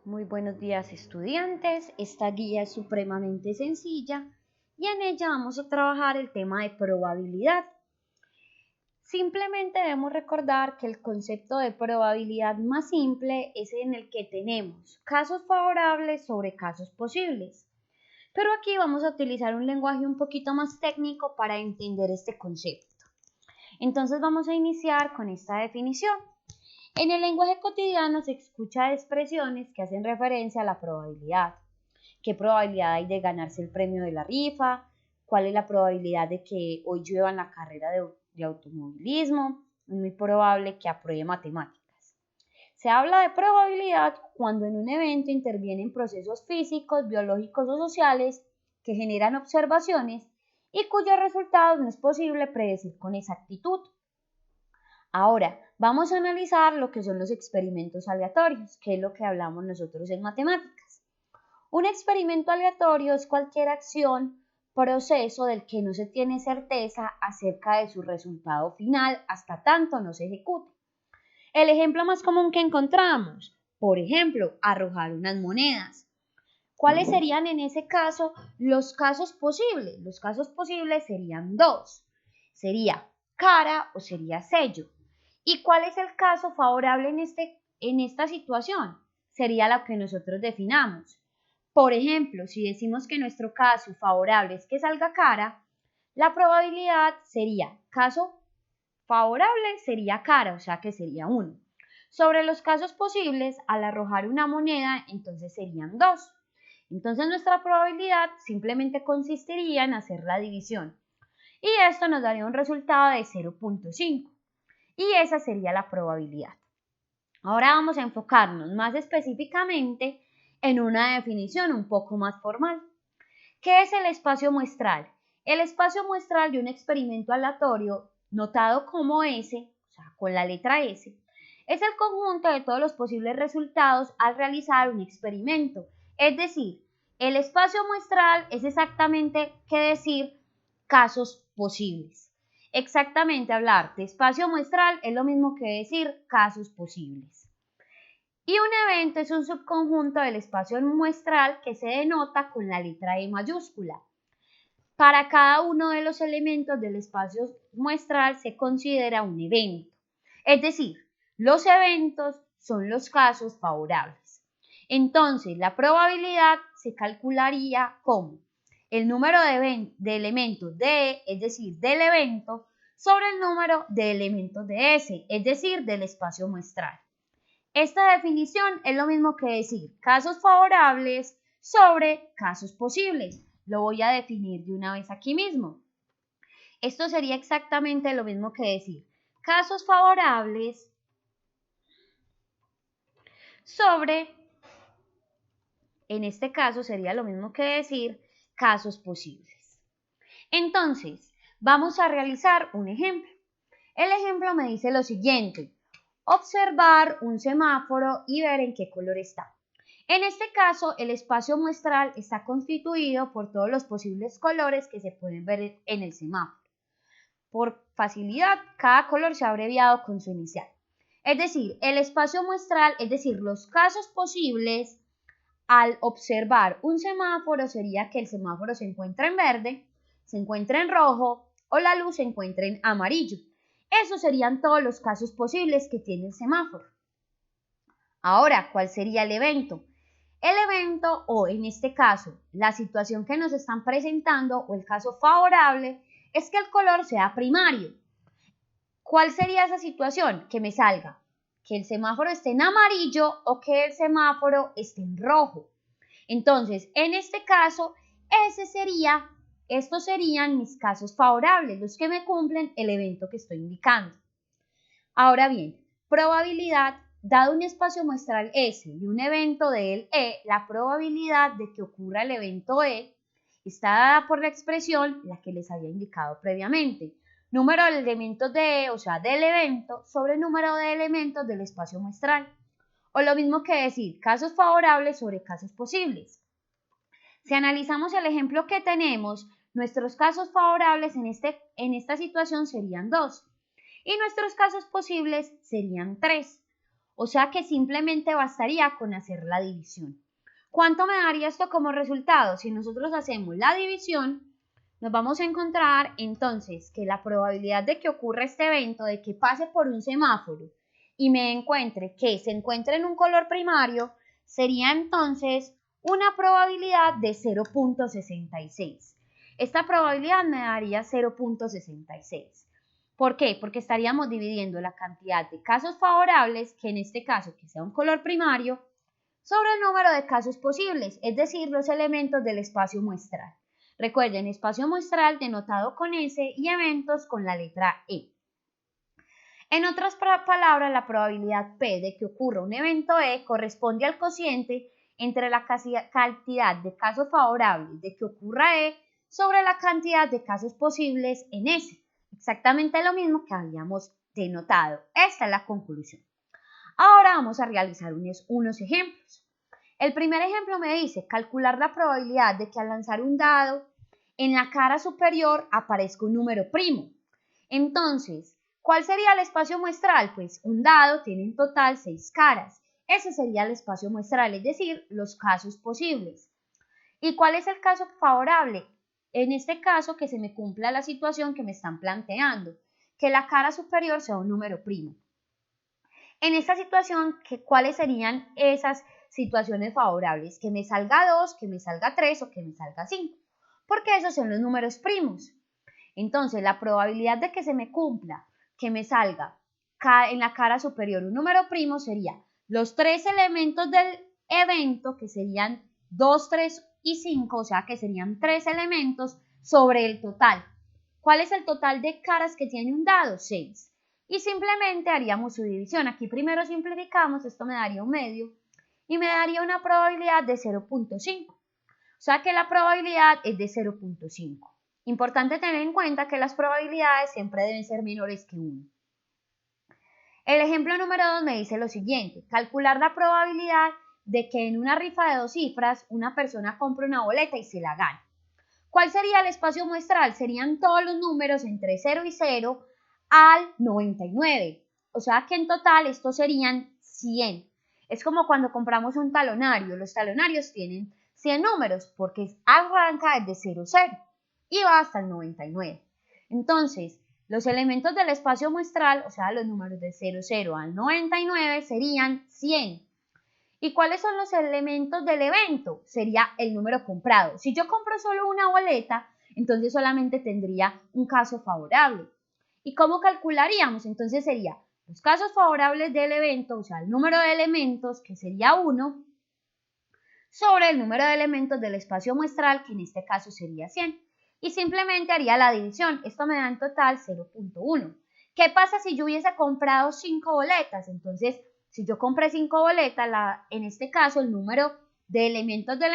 Muy buenos días, estudiantes. Esta guía es supremamente sencilla y en ella vamos a trabajar el tema de probabilidad. Simplemente debemos recordar que el concepto de probabilidad más simple es en el que tenemos casos favorables sobre casos posibles. Pero aquí vamos a utilizar un lenguaje un poquito más técnico para entender este concepto. Entonces vamos a iniciar con esta definición. En el lenguaje cotidiano se escucha expresiones que hacen referencia a la probabilidad. ¿Qué probabilidad hay de ganarse el premio de la rifa? ¿Cuál es la probabilidad de que hoy llueva en la carrera de automovilismo? Es muy probable que apruebe matemáticas. Se habla de probabilidad cuando en un evento intervienen procesos físicos, biológicos o sociales que generan observaciones y cuyos resultados no es posible predecir con exactitud. Ahora, vamos a analizar lo que son los experimentos aleatorios, que es lo que hablamos nosotros en matemáticas. Un experimento aleatorio es cualquier acción, proceso del que no se tiene certeza acerca de su resultado final hasta tanto no se ejecute. El ejemplo más común que encontramos, por ejemplo, arrojar unas monedas. ¿Cuáles serían en ese caso los casos posibles? Los casos posibles serían dos. Sería cara o sería sello. ¿Y cuál es el caso favorable en esta situación? Sería lo que nosotros definamos. Por ejemplo, si decimos que nuestro caso favorable es que salga cara, la probabilidad sería caso favorable sería cara, o sea que sería 1. Sobre los casos posibles, al arrojar una moneda, entonces serían 2. Entonces nuestra probabilidad simplemente consistiría en hacer la división. Y esto nos daría un resultado de 0.5. Y esa sería la probabilidad. Ahora vamos a enfocarnos más específicamente en una definición un poco más formal. ¿Qué es el espacio muestral? El espacio muestral de un experimento aleatorio, notado como S, o sea, con la letra S, es el conjunto de todos los posibles resultados al realizar un experimento. Es decir, el espacio muestral es exactamente qué decir casos posibles. Exactamente, hablar de espacio muestral es lo mismo que decir casos posibles. Y un evento es un subconjunto del espacio muestral que se denota con la letra E mayúscula. Para cada uno de los elementos del espacio muestral se considera un evento. Es decir, los eventos son los casos favorables. Entonces, la probabilidad se calcularía como el número de elementos de E, es decir, del evento, sobre el número de elementos de S, es decir, del espacio muestral. Esta definición es lo mismo que decir casos favorables sobre casos posibles. Lo voy a definir de una vez aquí mismo. Esto sería exactamente lo mismo que decir casos favorables sobre, en este caso sería lo mismo que decir casos posibles. Entonces, vamos a realizar un ejemplo. El ejemplo me dice lo siguiente: observar un semáforo y ver en qué color está. En este caso, el espacio muestral está constituido por todos los posibles colores que se pueden ver en el semáforo. Por facilidad, cada color se ha abreviado con su inicial. Es decir, el espacio muestral, es decir, los casos posibles al observar un semáforo sería que el semáforo se encuentra en verde, se encuentra en rojo o la luz se encuentra en amarillo. Esos serían todos los casos posibles que tiene el semáforo. Ahora, ¿cuál sería el evento? El evento, o en este caso, la situación que nos están presentando o el caso favorable, es que el color sea primario. ¿Cuál sería esa situación? Que me salga que el semáforo esté en amarillo o que el semáforo esté en rojo. Entonces, en este caso, estos serían mis casos favorables, los que me cumplen el evento que estoy indicando. Ahora bien, probabilidad, dado un espacio muestral S y un evento de él E, la probabilidad de que ocurra el evento E está dada por la expresión, la que les había indicado previamente. Número de elementos de E, o sea, del evento, sobre el número de elementos del espacio muestral. O lo mismo que decir casos favorables sobre casos posibles. Si analizamos el ejemplo que tenemos, nuestros casos favorables en esta situación serían 2 y nuestros casos posibles serían 3. O sea que simplemente bastaría con hacer la división. ¿Cuánto me daría esto como resultado? Si nosotros hacemos la división, nos vamos a encontrar entonces que la probabilidad de que ocurra este evento, de que pase por un semáforo y me encuentre que se encuentre en un color primario, sería entonces una probabilidad de 0.66. Esta probabilidad me daría 0.66. ¿Por qué? Porque estaríamos dividiendo la cantidad de casos favorables, que en este caso que sea un color primario, sobre el número de casos posibles, es decir, los elementos del espacio muestral. Recuerden, espacio muestral denotado con S y eventos con la letra E. En otras palabras, la probabilidad P de que ocurra un evento E corresponde al cociente entre la cantidad de casos favorables de que ocurra E sobre la cantidad de casos posibles en S. Exactamente lo mismo que habíamos denotado. Esta es la conclusión. Ahora vamos a realizar unos ejemplos. El primer ejemplo me dice calcular la probabilidad de que al lanzar un dado en la cara superior aparezca un número primo. Entonces, ¿cuál sería el espacio muestral? Pues un dado tiene en total 6 caras. Ese sería el espacio muestral, es decir, los casos posibles. ¿Y cuál es el caso favorable? En este caso, que se me cumpla la situación que me están planteando, que la cara superior sea un número primo. En esta situación, ¿cuáles serían esas situaciones favorables? Que me salga 2, que me salga 3 o que me salga 5, porque esos son los números primos. Entonces, la probabilidad de que se me cumpla, que me salga en la cara superior un número primo sería los 3 elementos del evento, que serían 2, 3 y 5, o sea que serían 3 elementos sobre el total. ¿Cuál es el total de caras que tiene un dado? 6. Y simplemente haríamos su división. Aquí primero simplificamos, esto me daría un medio y me daría una probabilidad de 0.5. O sea que la probabilidad es de 0.5. Importante tener en cuenta que las probabilidades siempre deben ser menores que 1. El ejemplo número 2 me dice lo siguiente: calcular la probabilidad de que en una rifa de 2 cifras una persona compre una boleta y se la gane. ¿Cuál sería el espacio muestral? Serían todos los números entre 0 y 0 al 99. O sea que en total estos serían 100. Es como cuando compramos un talonario. Los talonarios tienen 100 números porque arranca desde 0, 0 y va hasta el 99. Entonces, los elementos del espacio muestral, o sea, los números de 0, 0 al 99 serían 100. ¿Y cuáles son los elementos del evento? Sería el número comprado. Si yo compro solo una boleta, entonces solamente tendría un caso favorable. ¿Y cómo calcularíamos? Entonces sería los casos favorables del evento, o sea, el número de elementos, que sería 1, sobre el número de elementos del espacio muestral, que en este caso sería 100. Y simplemente haría la división. Esto me da en total 0.1. ¿Qué pasa si yo hubiese comprado 5 boletas? Entonces, si yo compré 5 boletas, en este caso el número de elementos del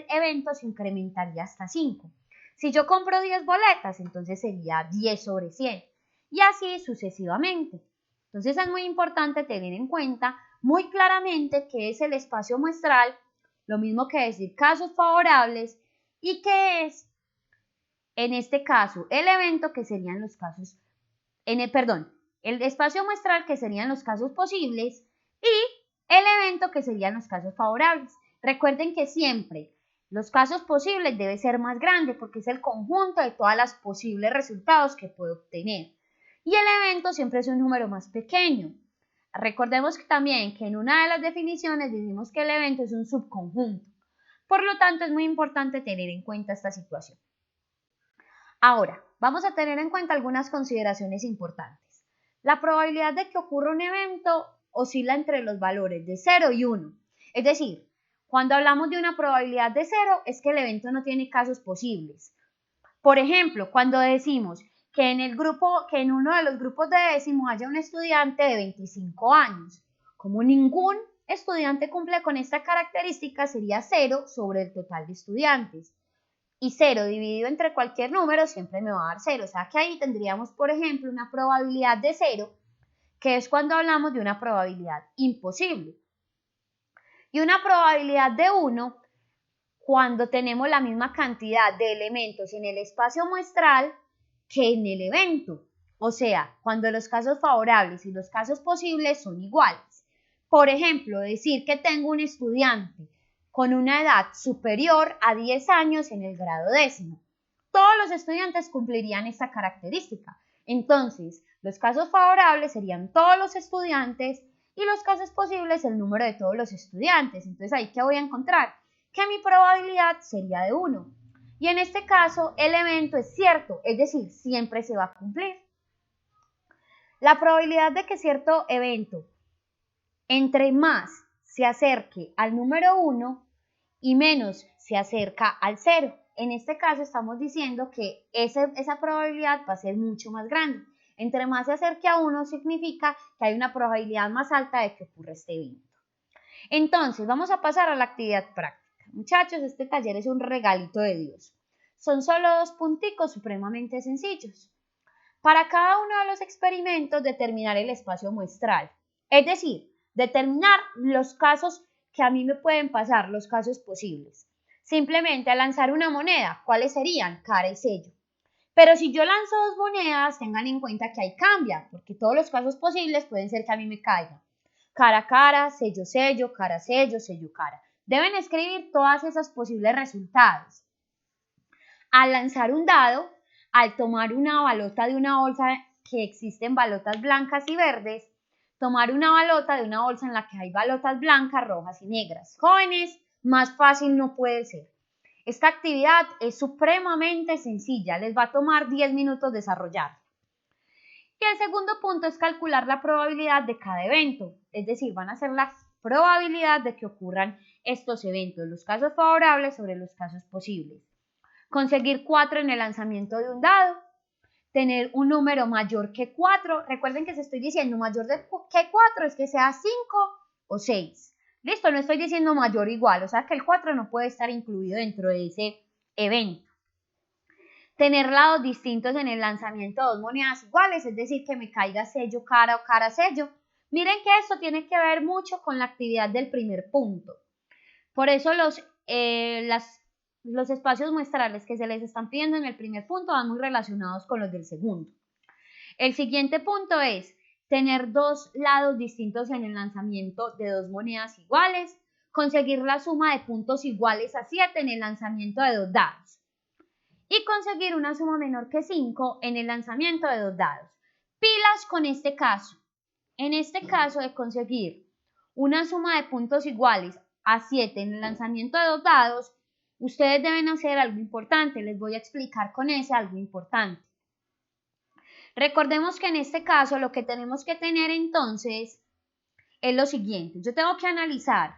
evento se incrementaría hasta 5. Si yo compro 10 boletas, entonces sería 10 sobre 100. Y así sucesivamente. Entonces es muy importante tener en cuenta muy claramente qué es el espacio muestral, lo mismo que decir casos favorables, y qué es, en este caso, el evento, que serían los casos, el espacio muestral, que serían los casos posibles, y el evento, que serían los casos favorables. Recuerden que siempre los casos posibles debe ser más grande porque es el conjunto de todos los posibles resultados que puedo obtener. Y el evento siempre es un número más pequeño. Recordemos también que en una de las definiciones decimos que el evento es un subconjunto. Por lo tanto, es muy importante tener en cuenta esta situación. Ahora, vamos a tener en cuenta algunas consideraciones importantes. La probabilidad de que ocurra un evento oscila entre los valores de 0 y 1. Es decir, cuando hablamos de una probabilidad de 0 es que el evento no tiene casos posibles. Por ejemplo, cuando decimos que en uno de los grupos de décimo haya un estudiante de 25 años. Como ningún estudiante cumple con esta característica, sería 0 sobre el total de estudiantes. Y 0 dividido entre cualquier número siempre me va a dar 0. O sea que ahí tendríamos, por ejemplo, una probabilidad de 0, que es cuando hablamos de una probabilidad imposible. Y una probabilidad de 1 cuando tenemos la misma cantidad de elementos en el espacio muestral que en el evento. O sea, cuando los casos favorables y los casos posibles son iguales. Por ejemplo, decir que tengo un estudiante con una edad superior a 10 años en el grado 10º. Todos los estudiantes cumplirían esta característica. Entonces, los casos favorables serían todos los estudiantes y los casos posibles el número de todos los estudiantes. Entonces, ¿ahí qué voy a encontrar? Que mi probabilidad sería de 1. Y en este caso, el evento es cierto, es decir, siempre se va a cumplir. La probabilidad de que cierto evento entre más se acerque al número 1 y menos se acerca al 0. En este caso estamos diciendo que esa probabilidad va a ser mucho más grande. Entre más se acerque a 1 significa que hay una probabilidad más alta de que ocurra este evento. Entonces, vamos a pasar a la actividad práctica. Muchachos, este taller es un regalito de Dios. Son solo 2 punticos supremamente sencillos. Para cada uno de los experimentos, determinar el espacio muestral. Es decir, determinar los casos que a mí me pueden pasar, los casos posibles. Simplemente al lanzar una moneda, ¿cuáles serían? Cara y sello. Pero si yo lanzo 2 monedas, tengan en cuenta que ahí cambia, porque todos los casos posibles pueden ser que a mí me caiga. Cara, cara, sello, sello, cara, sello, sello, cara. Deben escribir todas esas posibles resultados. Al lanzar un dado, al tomar una balota de una bolsa que existen balotas blancas y verdes, tomar una balota de una bolsa en la que hay balotas blancas, rojas y negras. Jóvenes, más fácil no puede ser. Esta actividad es supremamente sencilla, les va a tomar 10 minutos desarrollar. Y el segundo punto es calcular la probabilidad de cada evento, es decir, van a ser la probabilidad de que ocurran estos eventos, los casos favorables sobre los casos posibles. Conseguir 4 en el lanzamiento de un dado, tener un número mayor que 4, recuerden que si estoy diciendo mayor que 4 es que sea 5 o 6. Listo, no estoy diciendo mayor o igual, o sea que el 4 no puede estar incluido dentro de ese evento. Tener lados distintos en el lanzamiento de 2 monedas iguales, es decir, que me caiga sello, cara o cara, sello. Miren que esto tiene que ver mucho con la actividad del primer punto. Por eso los espacios muestrales que se les están pidiendo en el primer punto van muy relacionados con los del segundo. El siguiente punto es tener 2 lados distintos en el lanzamiento de 2 monedas iguales, conseguir la suma de puntos iguales a 7 en el lanzamiento de 2 dados y conseguir una suma menor que 5 en el lanzamiento de 2 dados. Pilas con este caso. En este caso de conseguir una suma de puntos iguales a 7 en el lanzamiento de 2 dados, ustedes deben hacer algo importante. Les voy a explicar con ese algo importante. Recordemos que en este caso lo que tenemos que tener entonces es lo siguiente. Yo tengo que analizar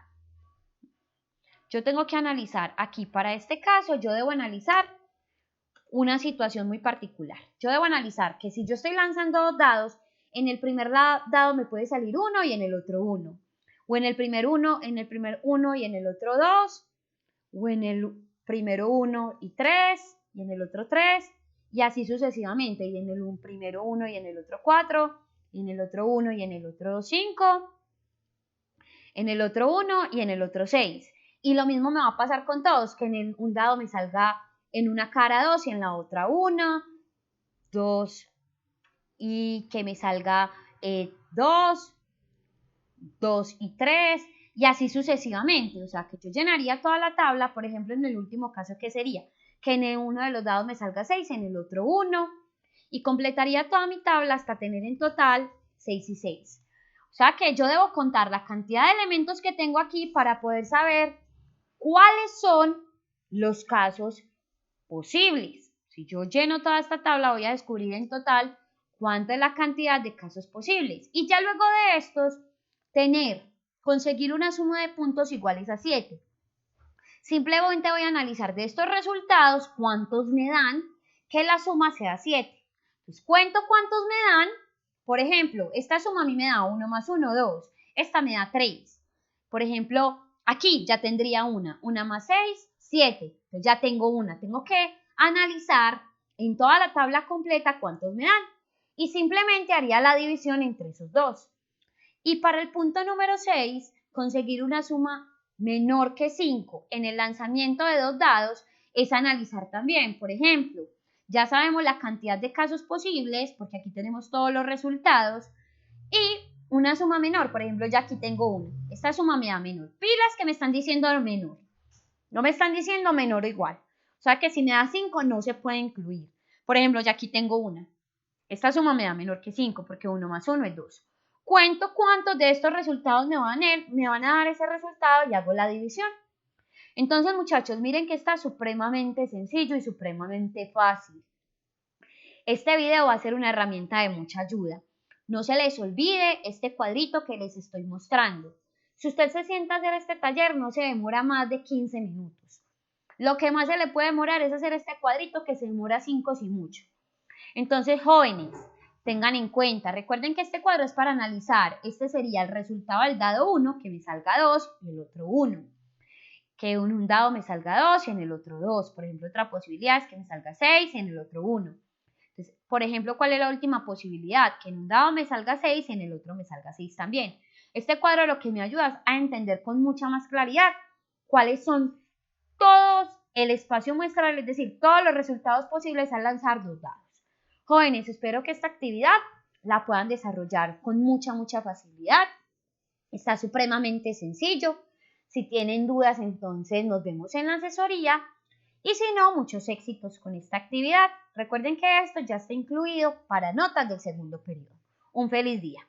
aquí para este caso, yo debo analizar una situación muy particular. Yo debo analizar que si yo estoy lanzando 2 dados, en el primer dado me puede salir 1 y en el otro 1. O en el primer 1 y en el otro 2. O en el primero 1 y 3 y en el otro 3. Y así sucesivamente. Y en el primero 1 y en el otro 4. Y en el otro 1 y en el otro 5. En el otro 1 y en el otro 6. Y lo mismo me va a pasar con todos, que en un dado me salga en una cara 2 y en la otra 1, 2 y que me salga 2, 2 y 3 y así sucesivamente. O sea que yo llenaría toda la tabla, por ejemplo en el último caso que sería que en uno de los dados me salga 6, en el otro 1 y completaría toda mi tabla hasta tener en total 6 y 6. O sea que yo debo contar la cantidad de elementos que tengo aquí para poder saber cuáles son los casos posibles. Si yo lleno toda esta tabla voy a descubrir en total cuánta es la cantidad de casos posibles. Y ya luego de estos, conseguir una suma de puntos iguales a 7. Simplemente voy a analizar de estos resultados cuántos me dan que la suma sea 7. Entonces cuento cuántos me dan. Por ejemplo, esta suma a mí me da 1 más 1, 2. Esta me da 3. Por ejemplo, aquí ya tendría 1 más 6, 7. Entonces ya tengo una. Tengo que analizar en toda la tabla completa cuántos me dan. Y simplemente haría la división entre esos dos. Y para el punto número 6, conseguir una suma menor que 5 en el lanzamiento de 2 dados es analizar también, por ejemplo, ya sabemos la cantidad de casos posibles, porque aquí tenemos todos los resultados, y una suma menor, por ejemplo, ya aquí tengo una. Esta suma me da menor. Pilas que me están diciendo menor. No me están diciendo menor o igual. O sea que si me da 5 no se puede incluir. Por ejemplo, ya aquí tengo una. Esta suma me da menor que 5 porque 1 más 1 es 2. Cuento cuántos de estos resultados me van a dar ese resultado y hago la división. Entonces, muchachos, miren que está supremamente sencillo y supremamente fácil. Este video va a ser una herramienta de mucha ayuda. No se les olvide este cuadrito que les estoy mostrando. Si usted se sienta a hacer este taller, no se demora más de 15 minutos. Lo que más se le puede demorar es hacer este cuadrito que se demora 5 si mucho. Entonces, jóvenes, tengan en cuenta, recuerden que este cuadro es para analizar. Este sería el resultado del dado 1, que me salga 2 y el otro 1. Que en un dado me salga 2 y en el otro 2. Por ejemplo, otra posibilidad es que me salga 6 y en el otro 1. Entonces, por ejemplo, ¿cuál es la última posibilidad? Que en un dado me salga 6 y en el otro me salga 6 también. Este cuadro lo que me ayuda es a entender con mucha más claridad cuáles son todos el espacio muestral, es decir, todos los resultados posibles al lanzar dos dados. Jóvenes, espero que esta actividad la puedan desarrollar con mucha facilidad. Está supremamente sencillo. Si tienen dudas, entonces nos vemos en la asesoría. Y si no, muchos éxitos con esta actividad. Recuerden que esto ya está incluido para notas del segundo periodo. Un feliz día.